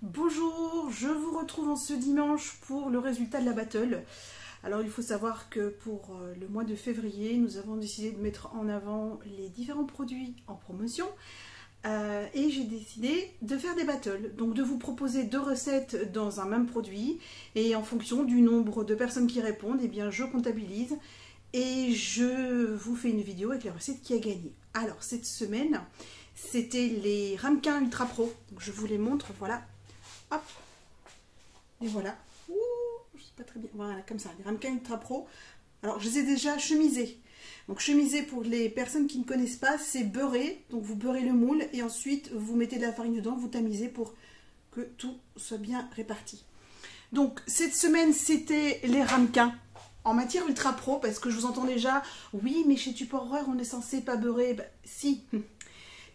Bonjour, je vous retrouve en ce dimanche pour le résultat de la battle. Alors il faut savoir que pour le mois de février, nous avons décidé de mettre en avant les différents produits en promotion. Et j'ai décidé de faire des battles, donc de vous proposer 2 recettes dans un même produit. Et en fonction du nombre de personnes qui répondent, eh bien, je comptabilise et je vous fais une vidéo avec la recette qui a gagné. Alors cette semaine, c'était les ramequins Ultra Pro. Donc, je vous les montre, voilà. Hop, et voilà. Ouh, je sais pas très bien. Voilà, comme ça, les ramequins Ultra Pro. Alors, je les ai déjà chemisés. Donc, chemisé, pour les personnes qui ne connaissent pas, c'est beurré. Donc, vous beurrez le moule et ensuite, vous mettez de la farine dedans, vous tamisez pour que tout soit bien réparti. Donc, cette semaine, c'était les ramequins en matière Ultra Pro, parce que je vous entends déjà, oui, mais chez Tupperware, on est censé pas beurrer. Ben, si.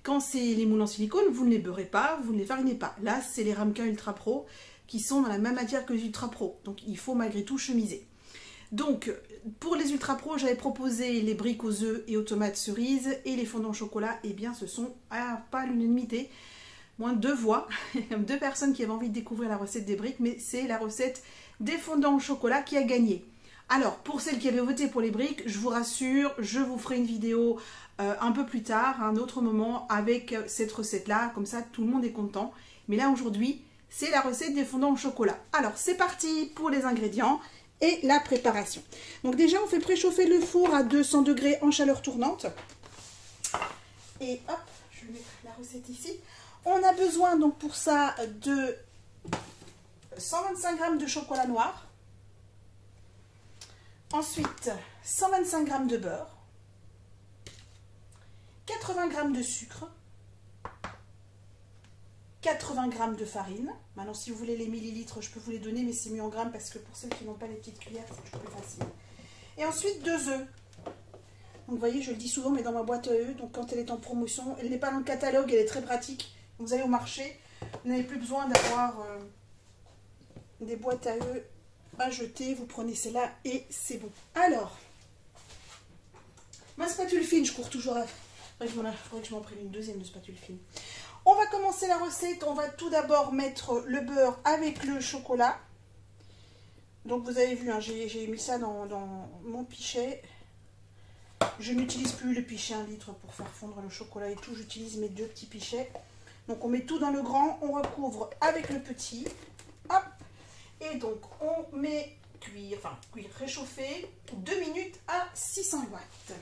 Quand c'est les moules en silicone, vous ne les beurrez pas, vous ne les farinez pas. Là, c'est les ramequins Ultra Pro qui sont dans la même matière que les Ultra Pro. Donc, il faut malgré tout chemiser. Donc, pour les Ultra Pro, j'avais proposé les briques aux œufs et aux tomates cerises et les fondants au chocolat. Eh bien, ce sont pas l'unanimité, moins de 2 voix, 2 personnes qui avaient envie de découvrir la recette des briques, mais c'est la recette des fondants au chocolat qui a gagné. Alors, pour celles qui avaient voté pour les briques, je vous rassure, je vous ferai une vidéo un peu plus tard, à un autre moment, avec cette recette-là. Comme ça, tout le monde est content. Mais là, aujourd'hui, c'est la recette des fondants au chocolat. Alors, c'est parti pour les ingrédients et la préparation. Donc déjà, on fait préchauffer le four à 200 degrés en chaleur tournante. Et hop, je vais mettre la recette ici. On a besoin donc pour ça de 125 g de chocolat noir. Ensuite, 125 g de beurre, 80 g de sucre, 80 g de farine. Maintenant, si vous voulez les millilitres, je peux vous les donner, mais c'est mieux en grammes parce que pour celles qui n'ont pas les petites cuillères, c'est toujours plus facile. Et ensuite, 2 œufs. Donc, vous voyez, je le dis souvent, mais dans ma boîte à œufs, donc quand elle est en promotion, elle n'est pas dans le catalogue, elle est très pratique. Vous allez au marché, vous n'avez plus besoin d'avoir des boîtes à œufs à jeter, vous prenez celle-là et c'est bon. Alors, ma spatule fine, je cours toujours à... Il faudrait que je m'en prenne une deuxième de spatule fine. On va commencer la recette. On va tout d'abord mettre le beurre avec le chocolat. Donc vous avez vu, hein, j'ai mis ça dans mon pichet. Je n'utilise plus le pichet 1 litre pour faire fondre le chocolat et tout. J'utilise mes 2 petits pichets. Donc on met tout dans le grand, on recouvre avec le petit. Hop. Et donc, on met cuire réchauffer 2 minutes à 600 watts.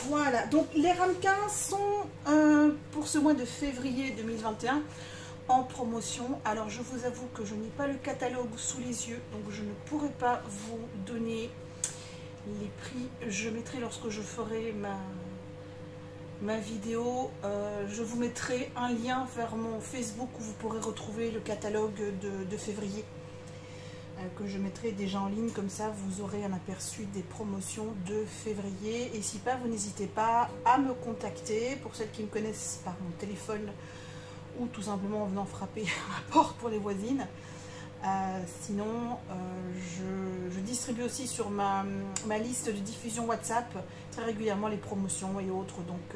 Voilà, donc les ramequins sont pour ce mois de février 2021 en promotion. Alors, je vous avoue que je n'ai pas le catalogue sous les yeux, donc je ne pourrai pas vous donner les prix. Je mettrai, lorsque je ferai ma vidéo, je vous mettrai un lien vers mon Facebook où vous pourrez retrouver le catalogue de février que je mettrai déjà en ligne. Comme ça, vous aurez un aperçu des promotions de février. Et si pas, vous n'hésitez pas à me contacter pour celles qui me connaissent par mon téléphone ou tout simplement en venant frapper à ma porte pour les voisines. Sinon, je distribue aussi sur ma liste de diffusion WhatsApp très régulièrement les promotions et autres. Donc,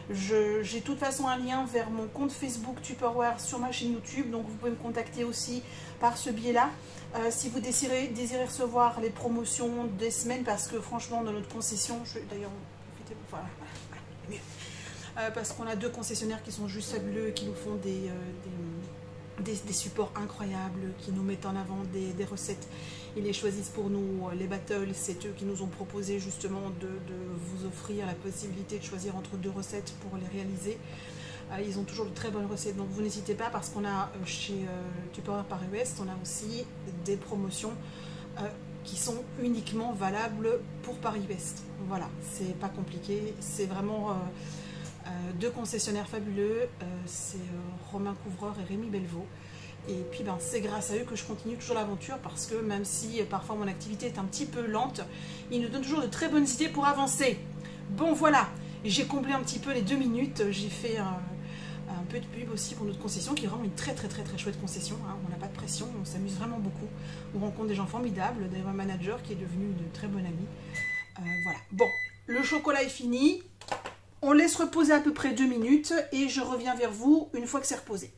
j'ai de toute façon un lien vers mon compte Facebook Tupperware sur ma chaîne YouTube. Donc, vous pouvez me contacter aussi par ce biais-là. Si vous désirez recevoir les promotions des semaines, parce que franchement, dans notre concession, je vais d'ailleurs profiter pour voilà, mieux. Parce qu'on a 2 concessionnaires qui sont juste fabuleux et qui nous font des supports incroyables, qui nous mettent en avant des recettes. Ils les choisissent pour nous, les battles, c'est eux qui nous ont proposé justement de vous offrir la possibilité de choisir entre 2 recettes pour les réaliser. Ils ont toujours de très bonnes recettes, donc vous n'hésitez pas, parce qu'on a chez Tupperware Paris-Ouest, on a aussi des promotions qui sont uniquement valables pour Paris-Ouest. Voilà, c'est pas compliqué, c'est vraiment... 2 concessionnaires fabuleux, c'est Romain Couvreur et Rémi Belvaux. Et puis c'est grâce à eux que je continue toujours l'aventure, parce que même si parfois mon activité est un petit peu lente, ils nous donnent toujours de très bonnes idées pour avancer. Bon voilà, j'ai comblé un petit peu les 2 minutes, j'ai fait un peu de pub aussi pour notre concession, qui est vraiment une très chouette concession. Hein. On n'a pas de pression, on s'amuse vraiment beaucoup. On rencontre des gens formidables, d'ailleurs un manager qui est devenu une très bonne amie. Voilà. Bon, le chocolat est fini. On laisse reposer à peu près 2 minutes et je reviens vers vous une fois que c'est reposé.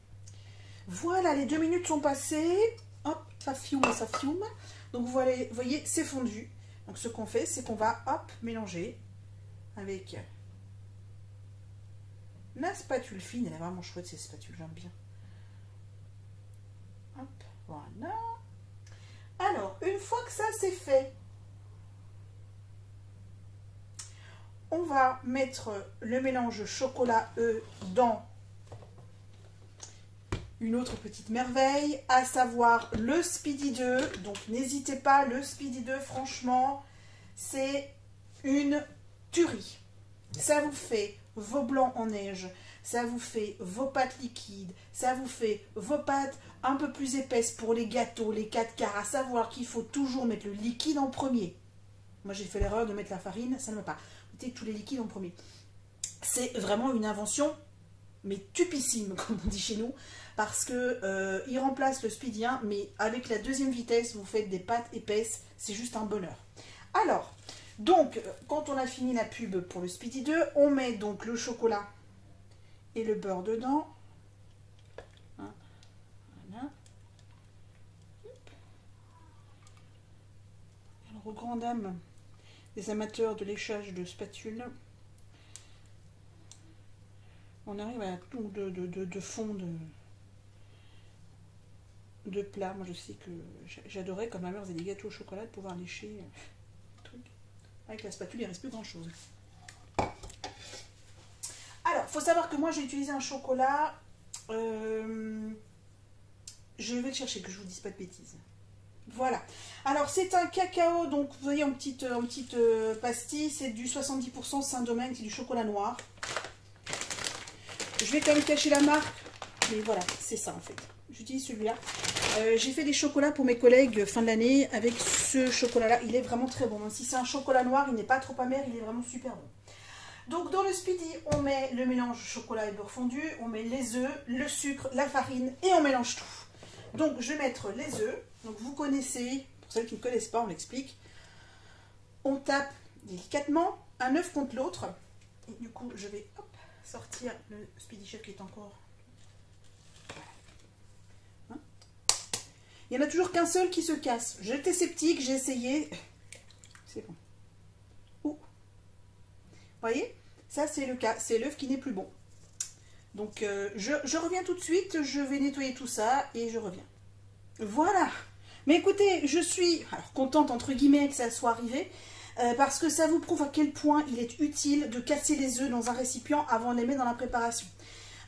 Voilà, les 2 minutes sont passées. Hop, ça fiume. Donc vous voyez, c'est fondu. Donc ce qu'on fait, c'est qu'on va, hop, mélanger avec la spatule fine. Elle est vraiment chouette, ces spatules, j'aime bien. Hop, voilà. Alors, une fois que ça c'est fait, on va mettre le mélange chocolat-œuf dans une autre petite merveille, à savoir le Speedy 2. Donc n'hésitez pas, le Speedy 2, franchement, c'est une tuerie. Ça vous fait vos blancs en neige, ça vous fait vos pâtes liquides, ça vous fait vos pâtes un peu plus épaisses pour les gâteaux, les 4 quarts, à savoir qu'il faut toujours mettre le liquide en premier. Moi j'ai fait l'erreur de mettre la farine, ça ne va pas. Mettez tous les liquides en premier. C'est vraiment une invention, mais tupissime, comme on dit chez nous, parce que il remplace le Speedy 1, mais avec la deuxième vitesse, vous faites des pâtes épaisses, c'est juste un bonheur. Alors, donc, quand on a fini la pub pour le Speedy 2, on met donc le chocolat et le beurre dedans. Hein, voilà. Alors, aux grandes dames des amateurs de léchage de spatule, on arrive à tout de fond de plat. Moi je sais que j'adorais quand ma mère faisait des gâteaux au chocolat de pouvoir lécher le truc. Avec la spatule il ne reste plus grand chose. Alors il faut savoir que moi j'ai utilisé un chocolat, je vais le chercher que je vous dise pas de bêtises. Voilà, alors c'est un cacao, donc vous voyez en petite pastille, c'est du 70% Saint-Domingue, c'est du chocolat noir. Je vais quand même cacher la marque, mais voilà, c'est ça en fait. J'utilise celui-là. J'ai fait des chocolats pour mes collègues fin de l'année avec ce chocolat-là. Il est vraiment très bon. Même si c'est un chocolat noir, il n'est pas trop amer, il est vraiment super bon. Donc dans le Speedy, on met le mélange chocolat et beurre fondu, on met les œufs, le sucre, la farine et on mélange tout. Donc je vais mettre les œufs. Donc vous connaissez, pour celles qui ne connaissent pas, on l'explique. On tape délicatement un œuf contre l'autre. Et du coup, je vais hop, sortir le Speedy Chef qui est encore... Hein, il n'y en a toujours qu'un seul qui se casse. J'étais sceptique, j'ai essayé. C'est bon. Ouh. Vous voyez, ça c'est le cas. C'est l'œuf qui n'est plus bon. Donc je reviens tout de suite. Je vais nettoyer tout ça et je reviens. Voilà. Mais écoutez, je suis contente entre guillemets que ça soit arrivé. Parce que ça vous prouve à quel point il est utile de casser les œufs dans un récipient avant de les mettre dans la préparation.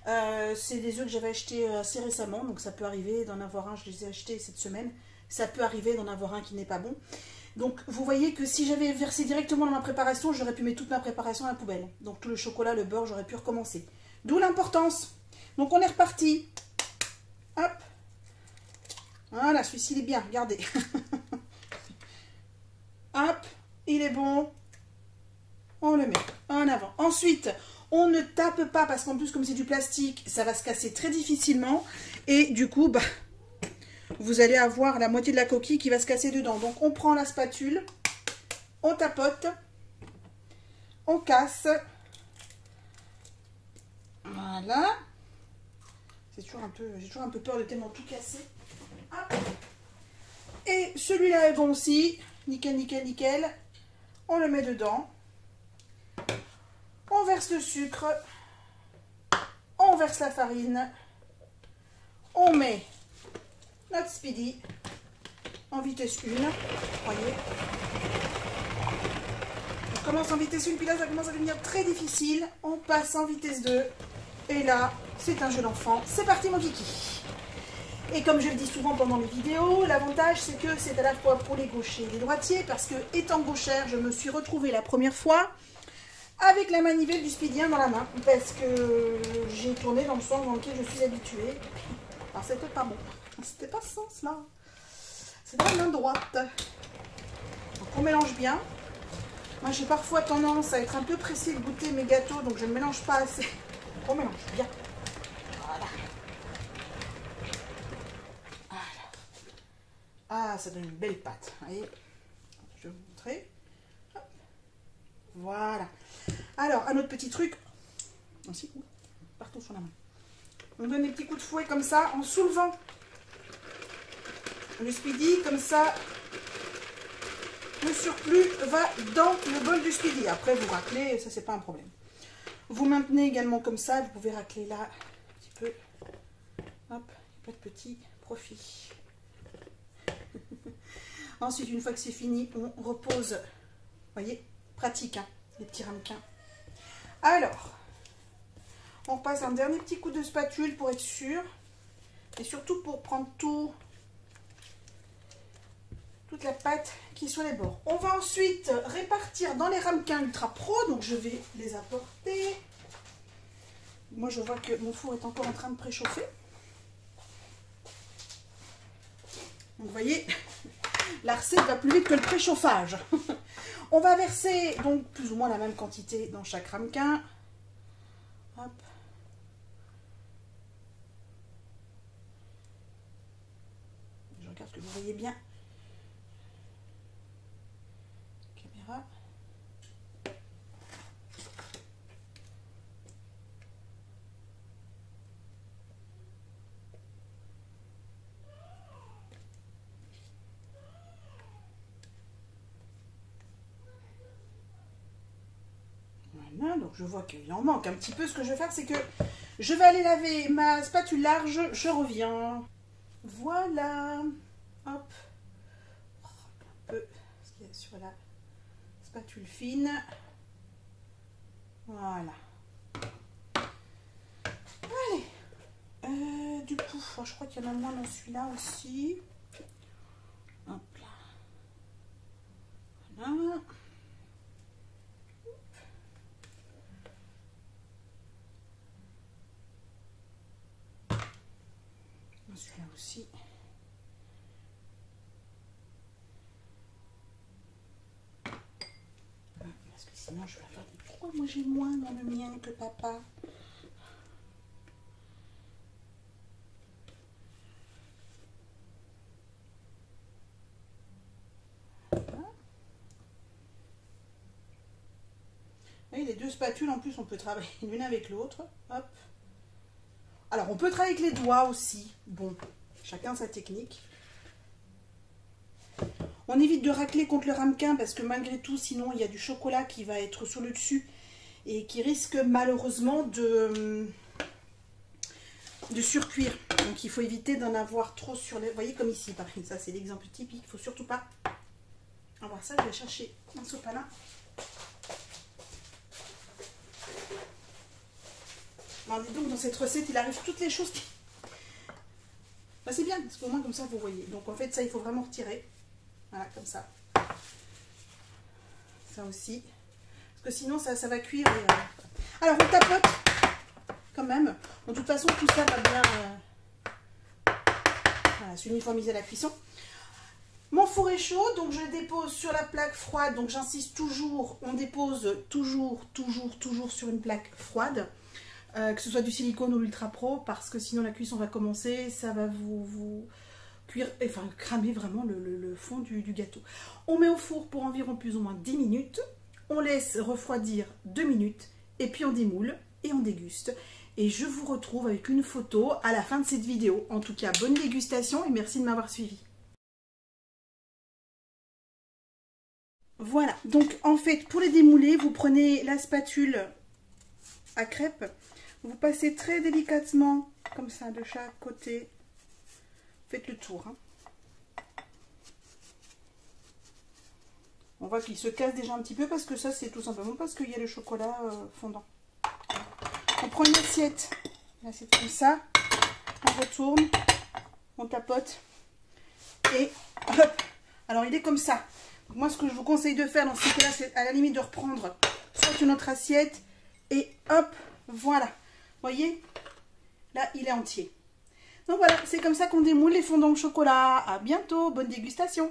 C'est des œufs que j'avais achetés assez récemment, donc ça peut arriver d'en avoir un, je les ai achetés cette semaine, ça peut arriver d'en avoir un qui n'est pas bon. Donc vous voyez que si j'avais versé directement dans ma préparation, j'aurais pu mettre toute ma préparation à la poubelle. Donc tout le chocolat, le beurre, j'aurais pu recommencer. D'où l'importance. Donc on est reparti. Hop. Voilà, celui-ci il est bien, regardez. Hop. Il est bon, on le met en avant. Ensuite, on ne tape pas parce qu'en plus, comme c'est du plastique, ça va se casser très difficilement. Et du coup, bah, vous allez avoir la moitié de la coquille qui va se casser dedans. Donc, on prend la spatule, on tapote, on casse. Voilà. J'ai toujours un peu peur de tellement tout casser. Hop. Et celui-là est bon aussi. Nickel, nickel, nickel. On le met dedans, on verse le sucre, on verse la farine, on met notre Speedy en vitesse 1, voyez. On commence en vitesse 1, puis là ça commence à devenir très difficile, on passe en vitesse 2, et là c'est un jeu d'enfant, c'est parti mon kiki. Et comme je le dis souvent pendant les vidéos, l'avantage c'est que c'est à la fois pour les gauchers et les droitiers, parce que étant gauchère, je me suis retrouvée la première fois avec la manivelle du Speedy 1 dans la main, parce que j'ai tourné dans le sens dans lequel je suis habituée. Alors c'était pas bon, c'était pas ce sens là, c'est dans la main droite. Donc on mélange bien. Moi j'ai parfois tendance à être un peu pressée de goûter mes gâteaux, donc je ne mélange pas assez. On mélange bien. Ah, ça donne une belle pâte. Vous voyez, je vais vous montrer. Hop. Voilà. Alors, un autre petit truc. Ainsi, partout sur la main. On donne des petits coups de fouet comme ça, en soulevant le speedy, comme ça, le surplus va dans le bol du speedy. Après, vous raclez, ça, c'est pas un problème. Vous maintenez également comme ça, vous pouvez racler là, un petit peu. Hop, pas de petit profit. Ensuite, une fois que c'est fini, on repose. Vous voyez, pratique, hein, les petits ramequins. Alors, on passe un dernier petit coup de spatule pour être sûr. Et surtout pour prendre toute la pâte qui est sur les bords. On va ensuite répartir dans les ramequins Ultra Pro. Donc, je vais les apporter. Moi, je vois que mon four est encore en train de préchauffer. Donc, vous voyez, la recette va plus vite que le préchauffage. On va verser donc plus ou moins la même quantité dans chaque ramequin. Hop. Je regarde que vous voyez bien. Caméra. Voilà, donc je vois qu'il en manque un petit peu. Ce que je vais faire, c'est que je vais aller laver ma spatule large. Je reviens. Voilà. Hop. Un peu ce qu'il y a sur la spatule fine. Voilà. Allez. Du coup, je crois qu'il y en a moins dans celui-là aussi. Hop là. Voilà. Celui-là aussi. Parce que sinon je vais faire des... Pourquoi moi j'ai moins dans le mien que papa? Voilà. Et les deux spatules en plus on peut travailler l'une avec l'autre. Hop. Alors, on peut travailler avec les doigts aussi. Bon, chacun sa technique. On évite de racler contre le ramequin parce que malgré tout, sinon, il y a du chocolat qui va être sur le dessus et qui risque malheureusement de surcuire. Donc, il faut éviter d'en avoir trop sur les... Vous voyez, comme ici, par exemple. Ça, c'est l'exemple typique. Il ne faut surtout pas avoir ça. Je vais chercher un sopalin. Alors, dis donc, dans cette recette, il arrive toutes les choses qui... Bah, c'est bien, parce qu'au moins, comme ça, vous voyez. Donc, en fait, ça, il faut vraiment retirer. Voilà, comme ça. Ça aussi. Parce que sinon, ça va cuire. Et, Alors, on tapote, quand même. De toute façon, tout ça va bien voilà, s'uniformiser à la cuisson. Mon four est chaud, donc je le dépose sur la plaque froide. Donc, j'insiste toujours, on dépose toujours sur une plaque froide. Que ce soit du silicone ou l'Ultra Pro, parce que sinon la cuisson va commencer, ça va vous cuire, enfin cramer vraiment le fond du gâteau. On met au four pour environ plus ou moins 10 minutes, on laisse refroidir 2 minutes, et puis on démoule et on déguste. Et je vous retrouve avec une photo à la fin de cette vidéo. En tout cas, bonne dégustation et merci de m'avoir suivi. Voilà, donc en fait, pour les démouler, vous prenez la spatule à crêpes. Vous passez très délicatement, comme ça, de chaque côté. Faites le tour. Hein. On voit qu'il se casse déjà un petit peu parce que ça, c'est tout simplement parce qu'il y a le chocolat fondant. On prend une assiette. L'assiette comme ça. On retourne. On tapote. Et hop. Alors, il est comme ça. Moi, ce que je vous conseille de faire dans ce cas-là, c'est à la limite de reprendre soit une autre assiette. Et hop, voilà. Voyez, là, il est entier. Donc voilà, c'est comme ça qu'on démoule les fondants au chocolat. À bientôt, bonne dégustation.